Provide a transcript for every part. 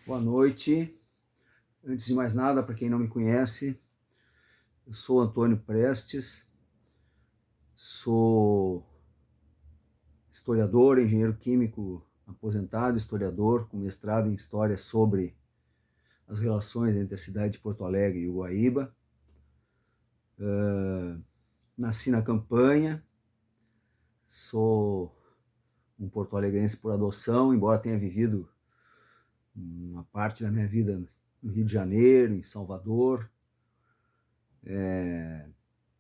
Boa noite. Antes de mais nada, para quem não me conhece, eu sou Antônio Prestes, sou historiador, engenheiro químico aposentado, historiador com mestrado em História sobre as relações entre a cidade de Porto Alegre e Ugaíba. Nasci na Campanha, sou um porto-alegrense por adoção, embora tenha vivido uma parte da minha vida no Rio de Janeiro, em Salvador.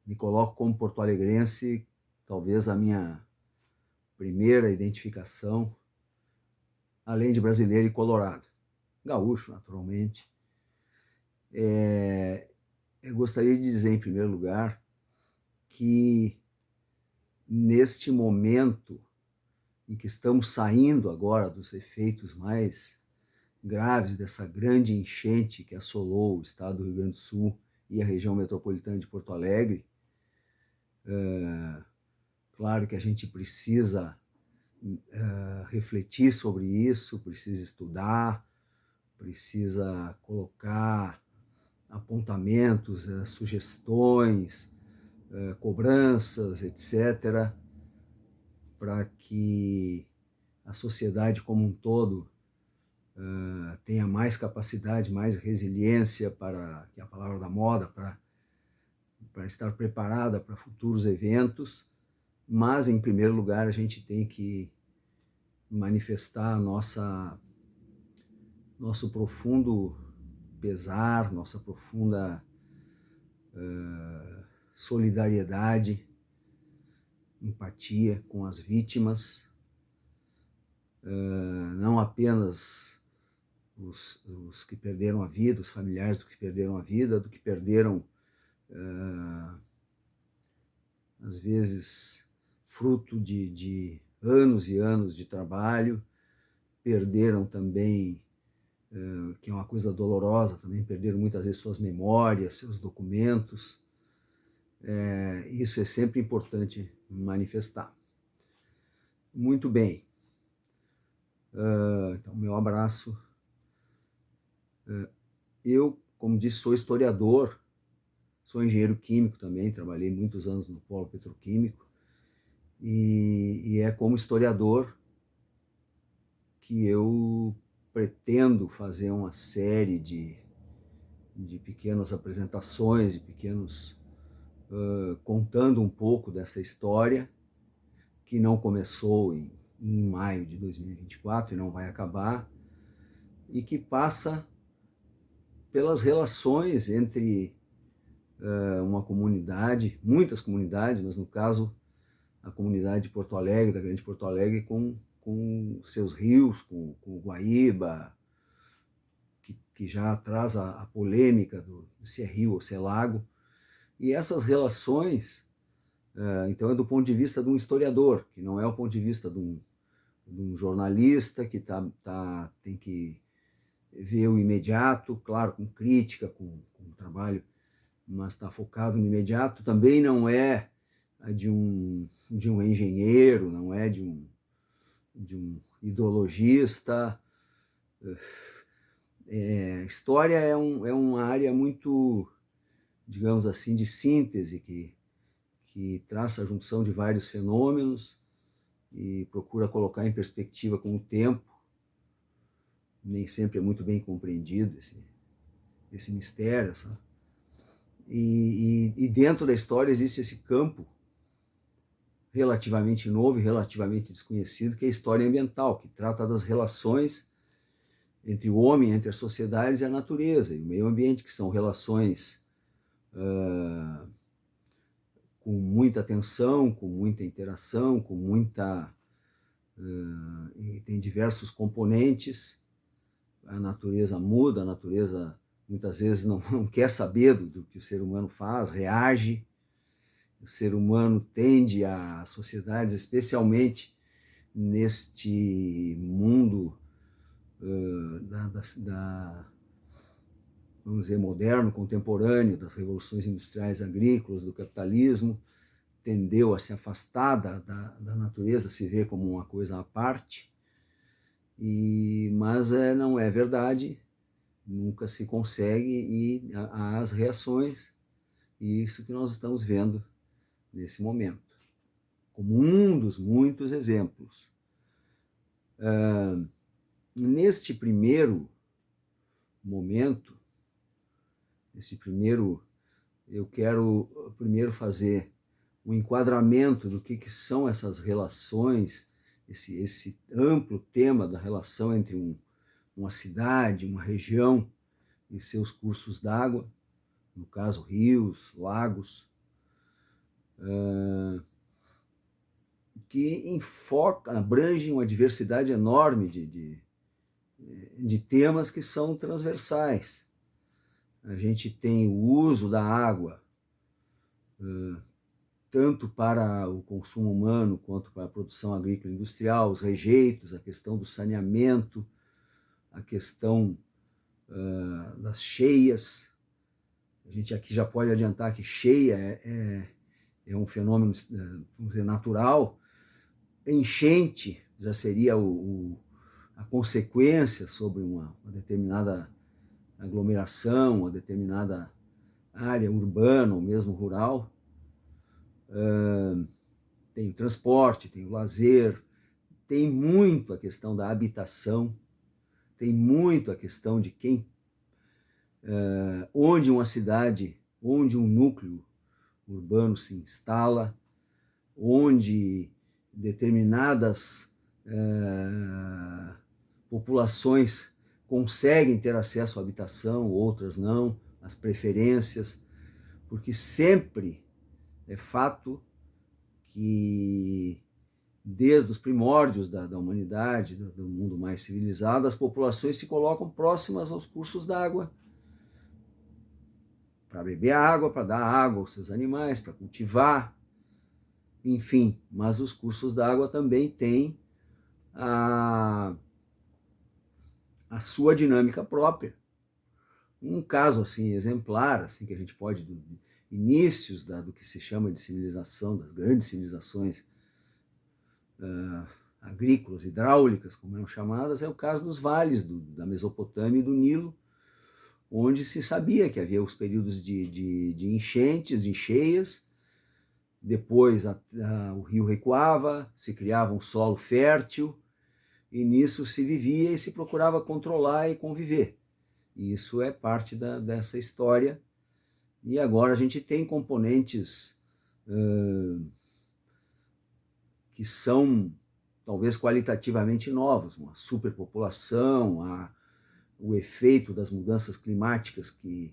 Me coloco como porto-alegrense, talvez a minha primeira identificação, além de brasileiro e colorado. Gaúcho, naturalmente. Eu gostaria de dizer, em primeiro lugar, que neste momento em que estamos saindo agora dos efeitos mais graves dessa grande enchente que assolou o estado do Rio Grande do Sul e a região metropolitana de Porto Alegre, claro que a gente precisa refletir sobre isso, precisa estudar, precisa colocar apontamentos, sugestões, cobranças, etc., para que a sociedade como um todo tenha mais capacidade, mais resiliência, para que é a palavra da moda, para estar preparada para futuros eventos. Mas, em primeiro lugar, a gente tem que manifestar nosso profundo pesar, nossa profunda solidariedade, empatia com as vítimas, não apenas os que perderam a vida, os familiares do que perderam a vida, do que perderam, às vezes, fruto de anos e anos de trabalho, perderam também, que é uma coisa dolorosa, também perderam muitas vezes suas memórias, seus documentos. Isso é sempre importante manifestar. Muito bem. Então, meu abraço. Eu, como disse, sou historiador, sou engenheiro químico também, trabalhei muitos anos no polo petroquímico, e é como historiador que eu pretendo fazer uma série de pequenas apresentações, de pequenos contando um pouco dessa história, que não começou em maio de 2024 e não vai acabar, e que passa pelas relações entre uma comunidade, muitas comunidades, mas no caso a comunidade de Porto Alegre, da Grande Porto Alegre, com seus rios, com o Guaíba, que já traz a polêmica se é rio ou se é lago. E essas relações, então, é do ponto de vista de um historiador, que não é o ponto de vista de um jornalista que tem que ver o imediato, claro, com crítica, com trabalho, mas está focado no imediato. Também não é de um engenheiro, não é de um hidrologista. História é uma área muito, digamos assim, de síntese, que traça a junção de vários fenômenos e procura colocar em perspectiva com o tempo. Nem sempre é muito bem compreendido esse mistério. E dentro da história existe esse campo relativamente novo e relativamente desconhecido, que é a história ambiental, que trata das relações entre o homem, entre as sociedades e a natureza, e o meio ambiente, que são relações com muita tensão, com muita interação, com muita... e tem diversos componentes. A natureza muda, a natureza muitas vezes não quer saber do que o ser humano faz, reage. O ser humano tende a sociedades, especialmente neste mundo vamos dizer, moderno, contemporâneo, das revoluções industriais agrícolas, do capitalismo, tendeu a se afastar da natureza, se vê como uma coisa à parte. Mas não é verdade, nunca se consegue e há as reações, e isso que nós estamos vendo nesse momento, como um dos muitos exemplos. Neste primeiro momento, eu quero primeiro fazer um enquadramento do que são essas relações, esse amplo tema da relação entre uma cidade, uma região e seus cursos d'água, no caso rios, lagos, que abrangem uma diversidade enorme de temas que são transversais. A gente tem o uso da água, tanto para o consumo humano quanto para a produção agrícola e industrial, os rejeitos, a questão do saneamento, a questão das cheias. A gente aqui já pode adiantar que cheia é um fenômeno, vamos dizer, natural. Enchente já seria a consequência sobre uma determinada aglomeração, uma determinada área urbana ou mesmo rural. Tem o transporte, tem o lazer, tem muito a questão da habitação, tem muito a questão de onde uma cidade, onde um núcleo urbano se instala, onde determinadas populações conseguem ter acesso à habitação, outras não, as preferências, porque sempre é fato que desde os primórdios da humanidade, do mundo mais civilizado, as populações se colocam próximas aos cursos d'água para beber água, para dar água aos seus animais, para cultivar, enfim. Mas os cursos d'água também têm a sua dinâmica própria. Um caso assim exemplar, assim que a gente pode, inícios do que se chama de civilização, das grandes civilizações agrícolas, hidráulicas, como eram chamadas, é o caso dos vales da Mesopotâmia e do Nilo, onde se sabia que havia os períodos de enchentes, de cheias, depois o rio recuava, se criava um solo fértil, e nisso se vivia e se procurava controlar e conviver. E isso é parte dessa história. E agora a gente tem componentes que são talvez qualitativamente novos, uma superpopulação, o efeito das mudanças climáticas que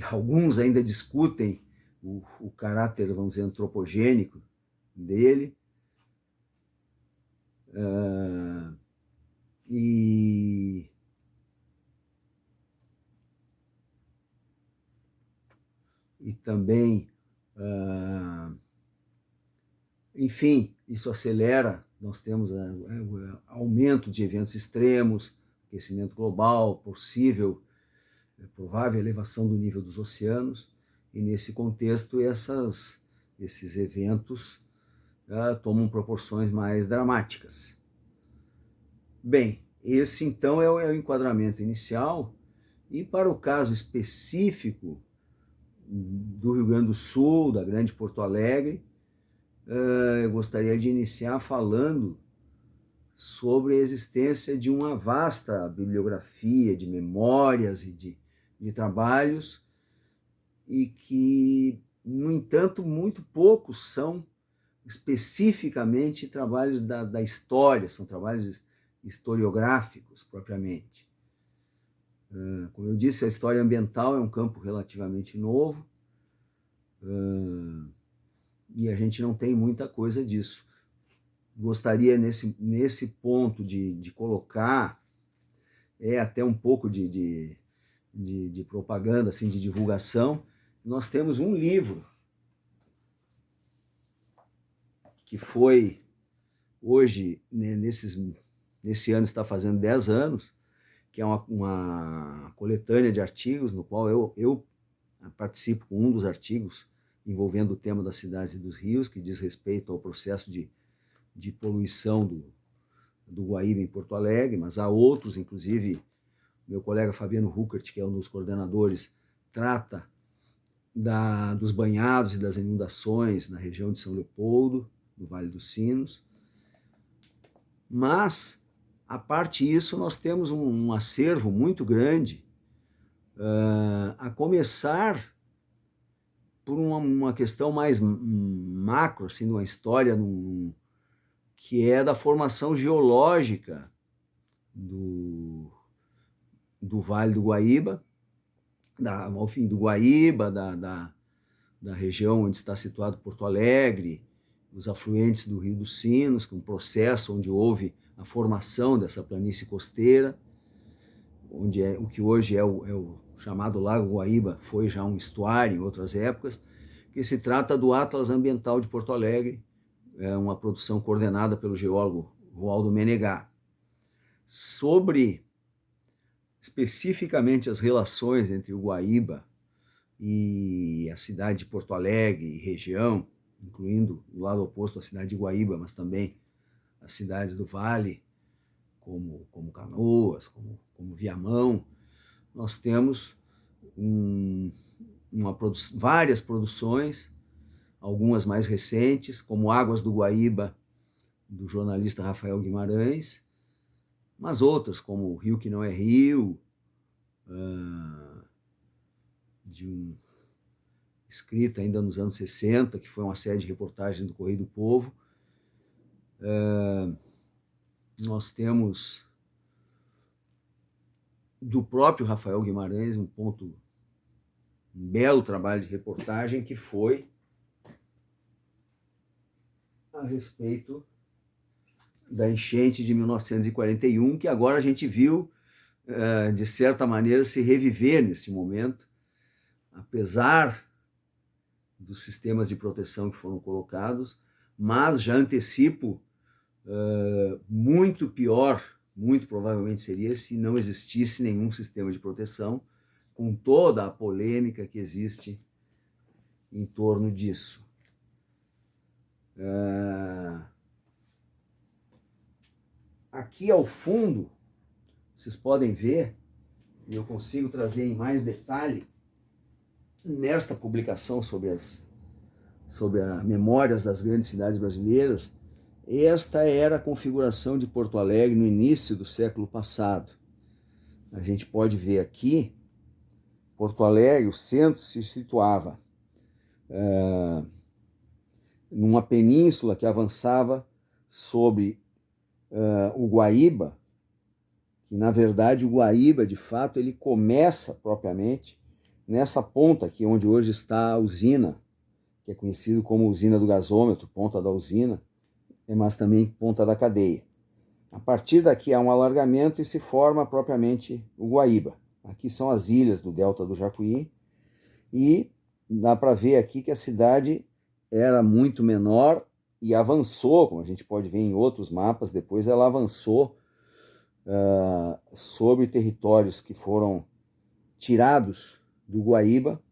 alguns ainda discutem o caráter, vamos dizer, antropogênico dele. E também, enfim, isso acelera, nós temos o aumento de eventos extremos, aquecimento global, provável elevação do nível dos oceanos, e nesse contexto esses eventos tomam proporções mais dramáticas. Bem, esse então é o enquadramento inicial, e para o caso específico do Rio Grande do Sul, da Grande Porto Alegre, eu gostaria de iniciar falando sobre a existência de uma vasta bibliografia de memórias e de trabalhos, e que, no entanto, muito poucos são especificamente trabalhos da história, são trabalhos historiográficos propriamente. Como eu disse, a história ambiental é um campo relativamente novo, e a gente não tem muita coisa disso. Gostaria, nesse ponto, de colocar até um pouco de propaganda, assim, de divulgação. Nós temos um livro que foi, hoje, nesse ano está fazendo 10 anos, que é uma coletânea de artigos, no qual eu participo com um dos artigos envolvendo o tema das cidades e dos rios, que diz respeito ao processo de poluição do Guaíba em Porto Alegre, mas há outros, inclusive meu colega Fabiano Ruckert, que é um dos coordenadores, trata dos banhados e das inundações na região de São Leopoldo, no Vale dos Sinos. Mas, a parte disso, nós temos um acervo muito grande, a começar por uma questão mais macro, assim, de uma história que é da formação geológica do Vale do Guaíba, do Guaíba, da região onde está situado Porto Alegre, os afluentes do Rio dos Sinos, que é um processo onde houve a formação dessa planície costeira, onde o que hoje é o chamado Lago Guaíba, foi já um estuário em outras épocas, que se trata do Atlas Ambiental de Porto Alegre, uma produção coordenada pelo geólogo Roaldo Menegá. Sobre especificamente as relações entre o Guaíba e a cidade de Porto Alegre e região, incluindo o lado oposto à cidade de Guaíba, mas também as cidades do Vale, como Canoas, como Viamão, nós temos várias produções, algumas mais recentes, como Águas do Guaíba, do jornalista Rafael Guimarães, mas outras, como O Rio que Não é Rio, escrita ainda nos anos 60, que foi uma série de reportagens do Correio do Povo. Nós temos do próprio Rafael Guimarães um belo trabalho de reportagem que foi a respeito da enchente de 1941, que agora a gente viu, de certa maneira, se reviver nesse momento, apesar dos sistemas de proteção que foram colocados, mas já antecipo, muito pior, muito provavelmente seria se não existisse nenhum sistema de proteção, com toda a polêmica que existe em torno disso. Aqui ao fundo, vocês podem ver, e eu consigo trazer em mais detalhe, nesta publicação sobre as memórias das grandes cidades brasileiras, esta era a configuração de Porto Alegre no início do século passado. A gente pode ver aqui, Porto Alegre, o centro se situava numa península que avançava sobre o Guaíba, que na verdade o Guaíba, de fato, ele começa propriamente nessa ponta aqui, onde hoje está a usina, que é conhecido como usina do gasômetro, ponta da usina, mas também ponta da cadeia. A partir daqui há um alargamento e se forma propriamente o Guaíba. Aqui são as ilhas do delta do Jacuí, e dá para ver aqui que a cidade era muito menor e avançou, como a gente pode ver em outros mapas, depois ela avançou sobre territórios que foram tirados do Guaíba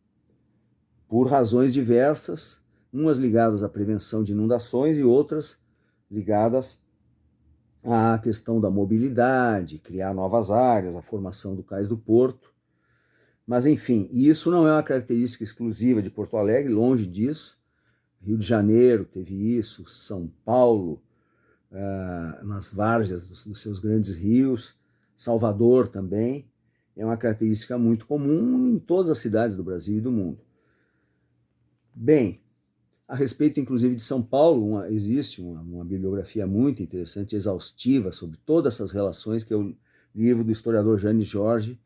por razões diversas, umas ligadas à prevenção de inundações e outras ligadas à questão da mobilidade, criar novas áreas, a formação do cais do porto. Mas, enfim, isso não é uma característica exclusiva de Porto Alegre, longe disso. Rio de Janeiro teve isso, São Paulo, nas várzeas dos seus grandes rios, Salvador também. É uma característica muito comum em todas as cidades do Brasil e do mundo. Bem, a respeito inclusive de São Paulo, existe uma bibliografia muito interessante, exaustiva, sobre todas essas relações, que é o livro do historiador Jane Jorge,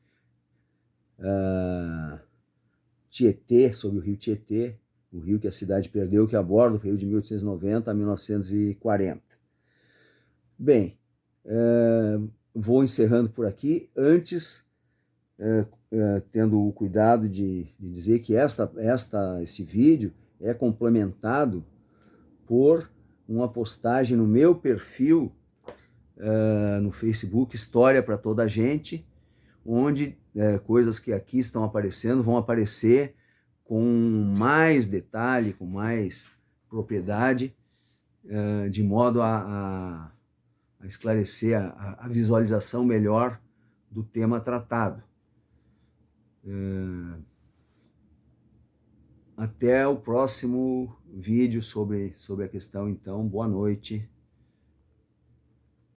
Tietê, sobre o rio Tietê, o rio que a cidade perdeu, que aborda o período de 1890 a 1940. Bem, vou encerrando por aqui, antes tendo o cuidado de dizer que este vídeo é complementado por uma postagem no meu perfil no Facebook, História para Toda a Gente, onde coisas que aqui estão aparecendo vão aparecer com mais detalhe, com mais propriedade, de modo a esclarecer a visualização melhor do tema tratado. Até o próximo vídeo sobre a questão, então. Boa noite.